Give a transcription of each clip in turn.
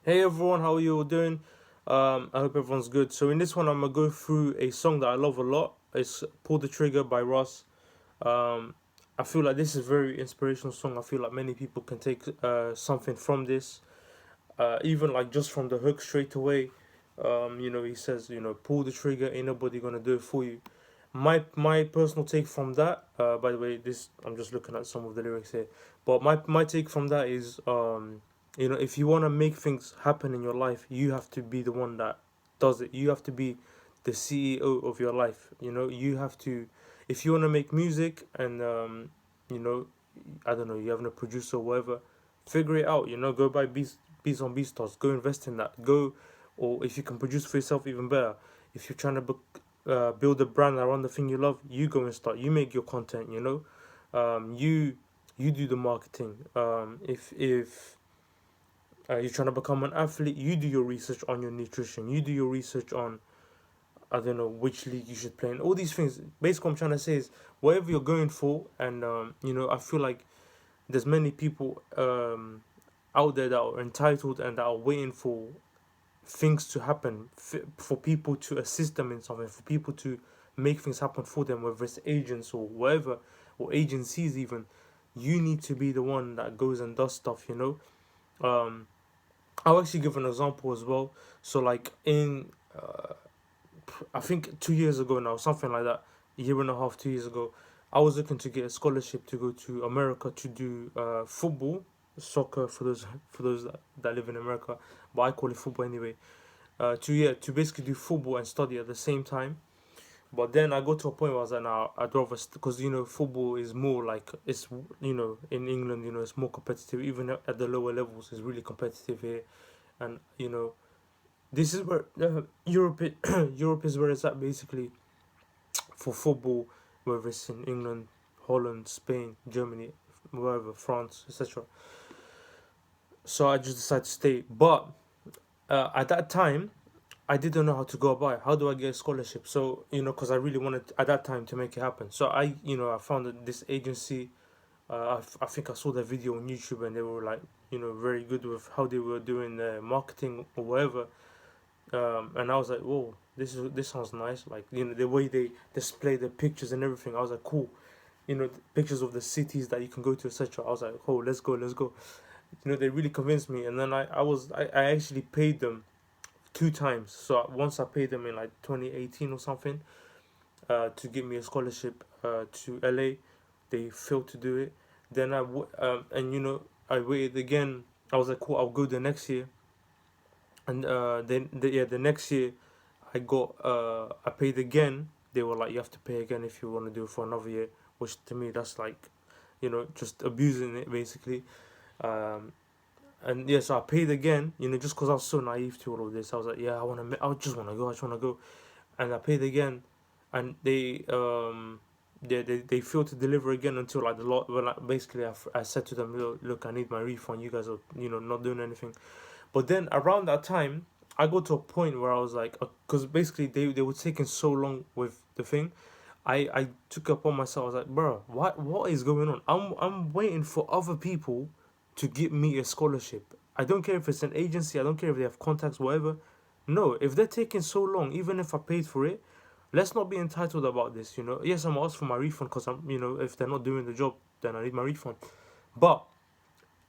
Hey everyone, how are you all doing? I hope everyone's good. So in this one, I'm gonna go through a song that I love a lot. It's "Pull the Trigger" by Russ. Um, I feel like this is a very inspirational song. I feel like many people can take something from this, even like just from the hook straight away. He says, pull the trigger, ain't nobody gonna do it for you. My personal take from that, by the way, this I'm just looking at some of the lyrics here, but my take from that is, if you wanna make things happen in your life, you have to be the one that does it. You have to be the CEO of your life. You have to, if you wanna make music and you know, I don't know, you having a producer or whatever, figure it out. Go buy beats on BeatStars. Go invest in that. Go, or if you can produce for yourself, even better. If you're trying to build a brand around the thing you love, you go and start. You make your content. You do the marketing. If you're trying to become an athlete, you do your research on your nutrition. You do your research on, I don't know, which league you should play in. All these things. Basically, what I'm trying to say is whatever you're going for, and I feel like there's many people out there that are entitled and that are waiting for things to happen, for people to assist them in something, for people to make things happen for them, whether it's agents or whatever, or agencies even. You need to be the one that goes and does stuff. Um, I'll actually give an example as well. So like in I think 2 years ago now, something like that, a year and a half, 2 years ago, I was looking to get a scholarship to go to America to do football, soccer for those that live in America, but I call it football anyway. To basically do football and study at the same time. But then I got to a point where I was like, nah, I'd rather because football is more like it's in England, it's more competitive. Even at the lower levels, it's really competitive here, and this is where Europe Europe is where it's at basically for football, whether it's in England, Holland, Spain, Germany, wherever, France, etc. So I just decided to stay. But at that time, I didn't know how to go about it. How do I get a scholarship? So because I really wanted at that time to make it happen. So I found that this agency. I think I saw the video on YouTube and they were like very good with how they were doing the marketing or whatever. And I was like, whoa, this sounds nice. Like the way they display the pictures and everything. I was like, cool. Pictures of the cities that you can go to, etc. I was like, oh, let's go, let's go. They really convinced me, and then I actually paid them two times. So once I paid them in like 2018 or something, to give me a scholarship to LA. They failed to do it. Then I waited again. I was like, cool, I'll go the next year. And then the next year I paid again. They were like, you have to pay again if you want to do it for another year, which to me that's like, just abusing it basically. Um, and yeah, so I paid again. Just because I was so naive to all of this, I was like, yeah, I just want to go. I just want to go. And I paid again, and they failed to deliver again until like the lot. When basically I said to them, look, I need my refund. You guys are not doing anything. But then around that time, I got to a point where I was like, because basically they were taking so long with the thing. I took upon myself. I was like, bro, what is going on? I'm waiting for other people to give me a scholarship. I don't care if it's an agency. I don't care if they have contacts, whatever. No, if they're taking so long, even if I paid for it, let's not be entitled about this. Yes, I'm asked for my refund because if they're not doing the job, then I need my refund. But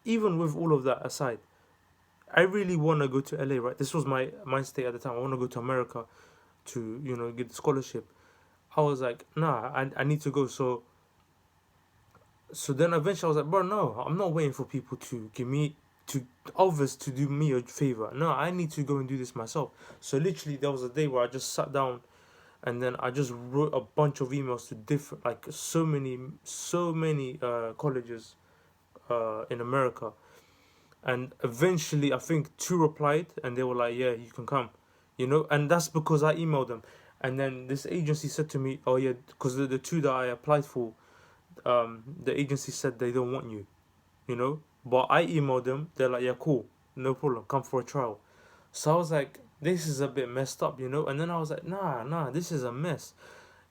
even with all of that aside, I really want to go to LA, right? This was my mind state at the time. I want to go to America to, get the scholarship. I was like, nah, I need to go. So then eventually I was like, bro, no, I'm not waiting for people to give me, to others to do me a favor. No, I need to go and do this myself. So literally there was a day where I just sat down and then I just wrote a bunch of emails to different, like so many colleges in America. And eventually I think two replied and they were like, yeah, you can come. And that's because I emailed them. And then this agency said to me, oh yeah, because the two that I applied for, the agency said they don't want you. But I emailed them, they're like, yeah, cool, no problem, come for a trial. So I was like, this is a bit messed up. And then I was like, nah, this is a mess.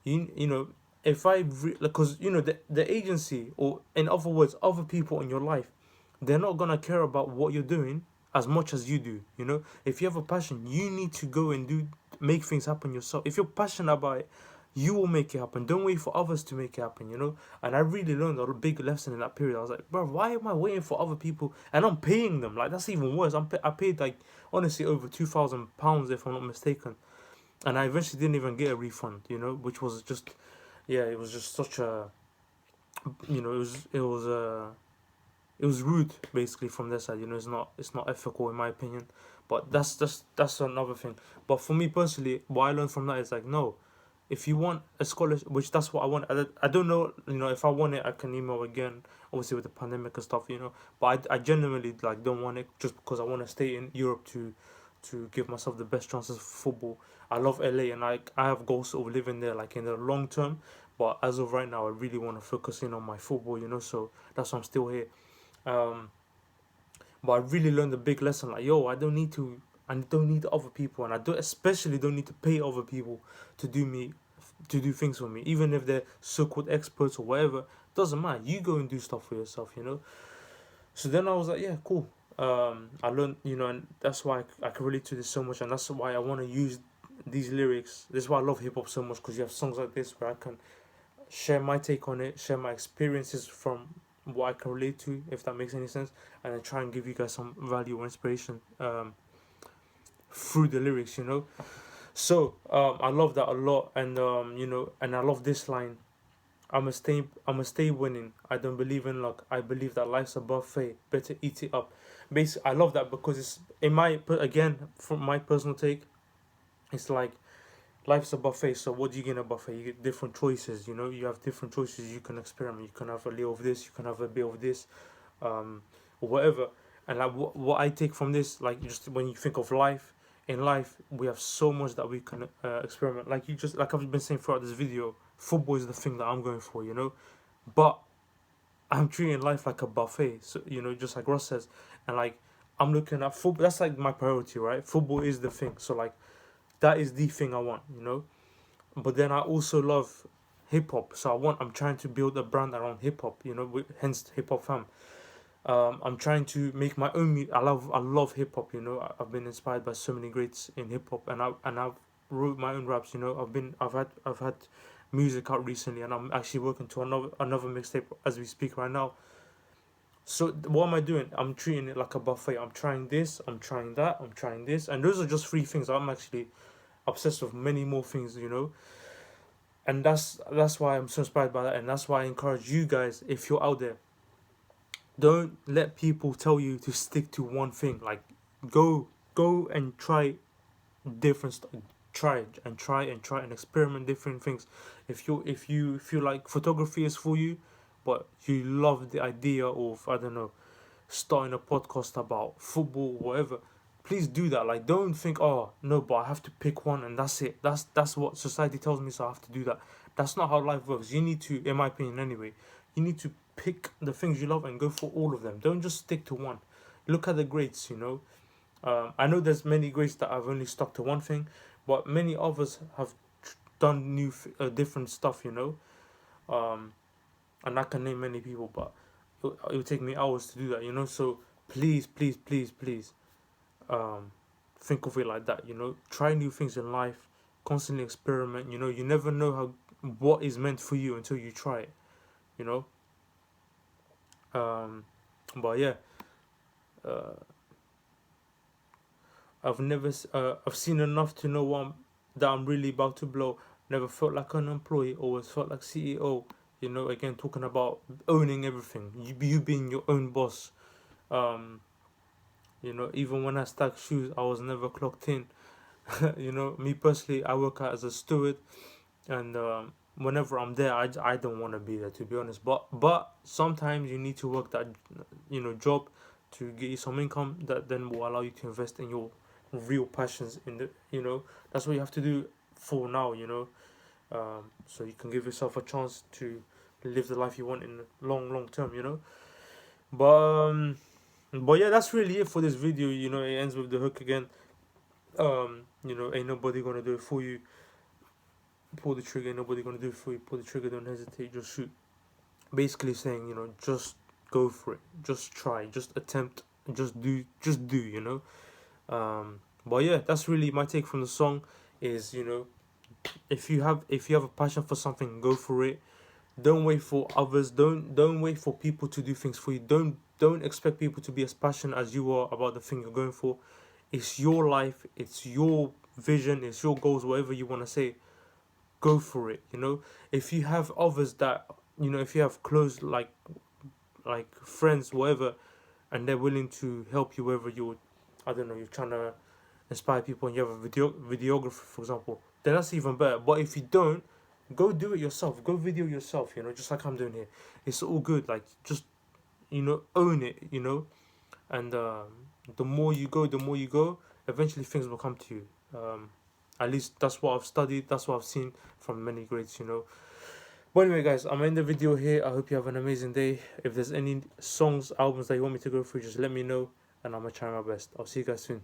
You know, if because the agency, or in other words, other people in your life, they're not gonna care about what you're doing as much as you do. You know, if you have a passion, you need to go and make things happen yourself. If you're passionate about it, you will make it happen. Don't wait for others to make it happen, you know? And I really learned a big lesson in that period. I was like, bro, why am I waiting for other people? And I'm paying them. Like, that's even worse. I paid, like, honestly, over £2,000, if I'm not mistaken. And I eventually didn't even get a refund, you know? Which was just, yeah, it was just such a, you know, it was rude, basically, from their side. You know, it's not ethical, in my opinion. But that's another thing. But for me personally, what I learned from that is like, no, if you want a scholarship, which that's what I want. I don't know, you know, if I want it, I can email again. Obviously with the pandemic and stuff, you know. But I genuinely like don't want it just because I want to stay in Europe to give myself the best chances for football. I love LA and I have goals of living there like in the long term. But as of right now, I really want to focus in on my football, you know. So that's why I'm still here. Um, but I really learned a big lesson. Like, yo, I don't need other people, and I don't, especially don't need to pay other people to do things for me, even if they're so-called experts or whatever. Doesn't matter. You go and do stuff for yourself, you know. So then I was like, yeah, cool. I learned, you know, and that's why I can relate to this so much, and that's why I want to use these lyrics. This is why I love hip hop so much, because you have songs like this where I can share my take on it, share my experiences from what I can relate to, if that makes any sense, and then try and give you guys some value or inspiration through the lyrics, you know. So I love that a lot, and you know, and I love this line. I'ma stay winning. I don't believe in luck. I believe that life's a buffet. Better eat it up. Basically, I love that because it's in my again from my personal take. It's like life's a buffet. So what do you get in a buffet? You get different choices. You know, you have different choices. You can experiment. You can have a little of this. You can have a bit of this, or whatever. And like what I take from this, like just when you think of life, in life we have so much that we can experiment. Like like I've been saying throughout this video, football is the thing that I'm going for. You know, but I'm treating life like a buffet. So you know, just like Ross says, and like I'm looking at football. That's like my priority, right? Football is the thing. So like that is the thing I want. You know, but then I also love hip hop. So I'm trying to build a brand around hip hop. You know, hence hip hop fam. I'm trying to make my own. I love hip hop. You know, I've been inspired by so many greats in hip hop, and I've wrote my own raps. You know, I've had music out recently, and I'm actually working to another mixtape as we speak right now. So what am I doing? I'm treating it like a buffet. I'm trying this. I'm trying that. I'm trying this, and those are just three things. I'm actually obsessed with many more things. You know, and that's why I'm so inspired by that, and that's why I encourage you guys, if you're out there, don't let people tell you to stick to one thing. Like go and try different stuff. Try and experiment different things. If you feel like photography is for you, but you love the idea of, I don't know, starting a podcast about football, whatever, please do that. Like, don't think, oh no, but I have to pick one and that's it. That's what society tells me, so I have to do that. That's not how life works. You need to, in my opinion anyway, you need to pick the things you love and go for all of them. Don't just stick to one. Look at the greats, you know. I know there's many greats that have only stuck to one thing, but many others have done different stuff, you know. And I can name many people, but it would take me hours to do that, you know. So please, please, please, please, think of it like that, you know. Try new things in life, constantly experiment. You know, you never know what is meant for you until you try it, you know. But yeah, uh, I've seen enough to know that I'm really about to blow. Never felt like an employee, always felt like CEO. You know, again talking about owning everything. You being your own boss. Um, you know, even when I stack shoes, I was never clocked in. You know, me personally, I work out as a steward, and whenever I'm there, I don't want to be there, to be honest. But sometimes you need to work that, you know, job to get you some income that then will allow you to invest in your real passions. In the, you know, that's what you have to do for now. You know, so you can give yourself a chance to live the life you want in the long term. You know, but but yeah, that's really it for this video. You know, it ends with the hook again. You know, ain't nobody gonna do it for you. Pull the trigger, ain't nobody gonna do it for you. Pull the trigger, don't hesitate, just shoot. Basically saying, you know, just go for it. Just try. Just attempt just do, you know. But yeah, that's really my take from the song. Is, you know, if you have a passion for something, go for it. Don't wait for others. Don't wait for people to do things for you. Don't expect people to be as passionate as you are about the thing you're going for. It's your life. It's your vision. It's your goals. Whatever you want to say, go for it. You know, if you have others that, you know, if you have close, like friends, whatever, and they're willing to help you wherever you're, I don't know, you're trying to inspire people, and you have a videographer, for example, then that's even better. But if you don't, go do it yourself. Go video yourself. You know, just like I'm doing here. It's all good. Like, just, you know, own it. You know, and the more you go, eventually things will come to you. At least that's what I've studied. That's what I've seen from many greats. You know. But anyway, guys, I'm in the video here. I hope you have an amazing day. If there's any songs, albums that you want me to go through, just let me know, and I'm gonna try my best. I'll see you guys soon.